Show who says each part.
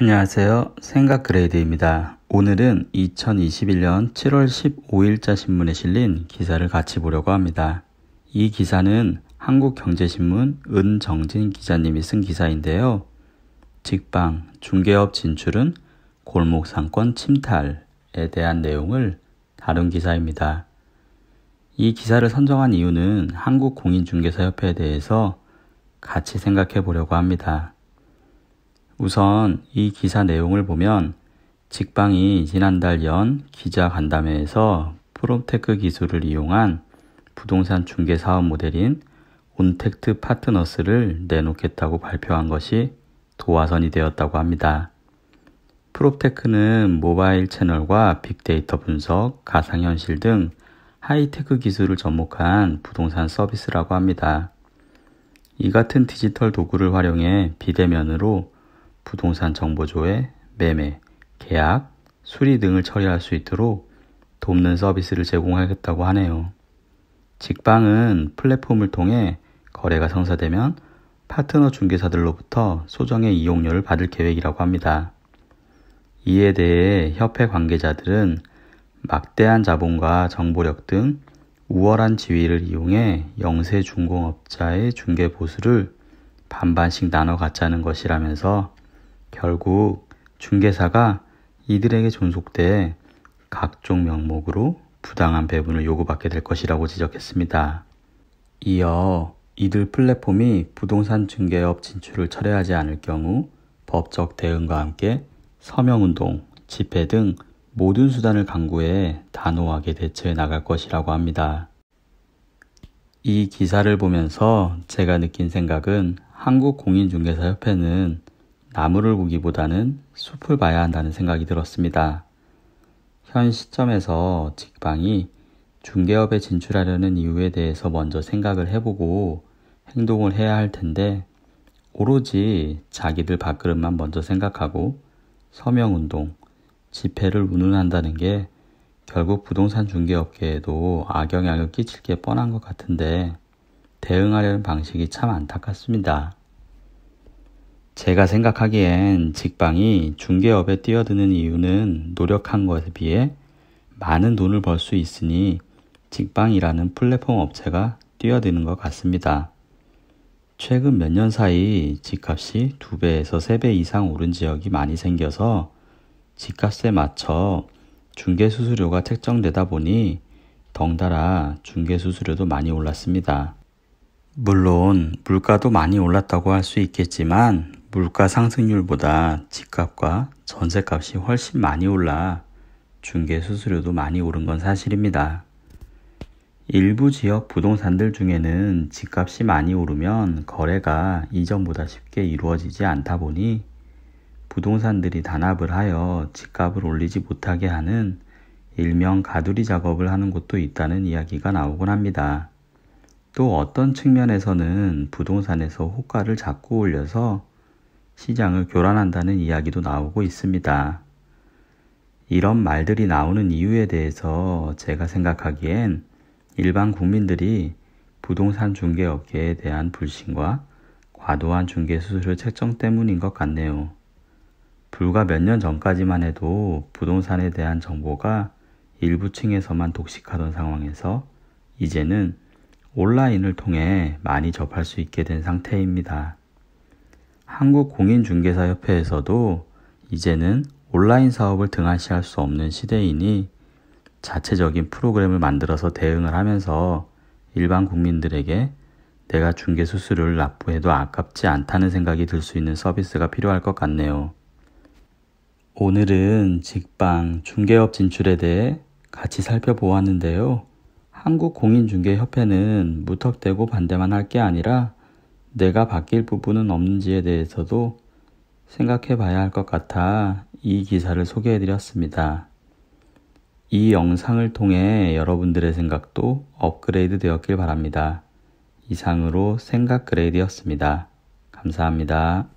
Speaker 1: 안녕하세요. 생각그레이드입니다. 오늘은 2021년 7월 15일자 신문에 실린 기사를 같이 보려고 합니다. 이 기사는 한국경제신문 은정진 기자님이 쓴 기사인데요. 직방, 중개업 진출은 골목상권 침탈에 대한 내용을 다룬 기사입니다. 이 기사를 선정한 이유는 한국공인중개사협회에 대해서 같이 생각해 보려고 합니다. 우선 이 기사 내용을 보면 직방이 지난달 연 기자간담회에서 프롭테크 기술을 이용한 부동산 중개 사업 모델인 온택트 파트너스를 내놓겠다고 발표한 것이 도화선이 되었다고 합니다. 프롭테크는 모바일 채널과 빅데이터 분석, 가상현실 등 하이테크 기술을 접목한 부동산 서비스라고 합니다. 이 같은 디지털 도구를 활용해 비대면으로 부동산 정보 조회, 매매, 계약, 수리 등을 처리할 수 있도록 돕는 서비스를 제공하겠다고 하네요. 직방은 플랫폼을 통해 거래가 성사되면 파트너 중개사들로부터 소정의 이용료를 받을 계획이라고 합니다. 이에 대해 협회 관계자들은 막대한 자본과 정보력 등 우월한 지위를 이용해 영세중공업자의 중개 보수를 반반씩 나눠 갖자는 것이라면서 결국 중개사가 이들에게 존속돼 각종 명목으로 부당한 배분을 요구받게 될 것이라고 지적했습니다. 이어 이들 플랫폼이 부동산 중개업 진출을 철회하지 않을 경우 법적 대응과 함께 서명운동, 집회 등 모든 수단을 강구해 단호하게 대처해 나갈 것이라고 합니다. 이 기사를 보면서 제가 느낀 생각은 한국공인중개사협회는 나무를 보기보다는 숲을 봐야 한다는 생각이 들었습니다. 현 시점에서 직방이 중개업에 진출하려는 이유에 대해서 먼저 생각을 해보고 행동을 해야 할 텐데 오로지 자기들 밥그릇만 먼저 생각하고 서명운동, 집회를 운운한다는 게 결국 부동산 중개업계에도 악영향을 끼칠 게 뻔한 것 같은데 대응하려는 방식이 참 안타깝습니다. 제가 생각하기엔 직방이 중개업에 뛰어드는 이유는 노력한 것에 비해 많은 돈을 벌 수 있으니 직방이라는 플랫폼 업체가 뛰어드는 것 같습니다. 최근 몇 년 사이 집값이 2배에서 3배 이상 오른 지역이 많이 생겨서 집값에 맞춰 중개수수료가 책정되다 보니 덩달아 중개수수료도 많이 올랐습니다. 물론 물가도 많이 올랐다고 할 수 있겠지만 물가 상승률보다 집값과 전세값이 훨씬 많이 올라 중개수수료도 많이 오른 건 사실입니다. 일부 지역 부동산들 중에는 집값이 많이 오르면 거래가 이전보다 쉽게 이루어지지 않다 보니 부동산들이 단합을 하여 집값을 올리지 못하게 하는 일명 가두리 작업을 하는 곳도 있다는 이야기가 나오곤 합니다. 또 어떤 측면에서는 부동산에서 호가를 자꾸 올려서 시장을 교란한다는 이야기도 나오고 있습니다. 이런 말들이 나오는 이유에 대해서 제가 생각하기엔 일반 국민들이 부동산 중개업계에 대한 불신과 과도한 중개수수료 책정 때문인 것 같네요. 불과 몇 년 전까지만 해도 부동산에 대한 정보가 일부 층에서만 독식하던 상황에서 이제는 온라인을 통해 많이 접할 수 있게 된 상태입니다. 한국공인중개사협회에서도 이제는 온라인 사업을 등한시할 수 없는 시대이니 자체적인 프로그램을 만들어서 대응을 하면서 일반 국민들에게 내가 중개 수수료를 납부해도 아깝지 않다는 생각이 들 수 있는 서비스가 필요할 것 같네요. 오늘은 직방, 중개업 진출에 대해 같이 살펴보았는데요. 한국공인중개협회는 무턱대고 반대만 할 게 아니라 내가 바뀔 부분은 없는지에 대해서도 생각해 봐야 할 것 같아 이 기사를 소개해 드렸습니다. 이 영상을 통해 여러분들의 생각도 업그레이드 되었길 바랍니다. 이상으로 생각그레이드였습니다. 감사합니다.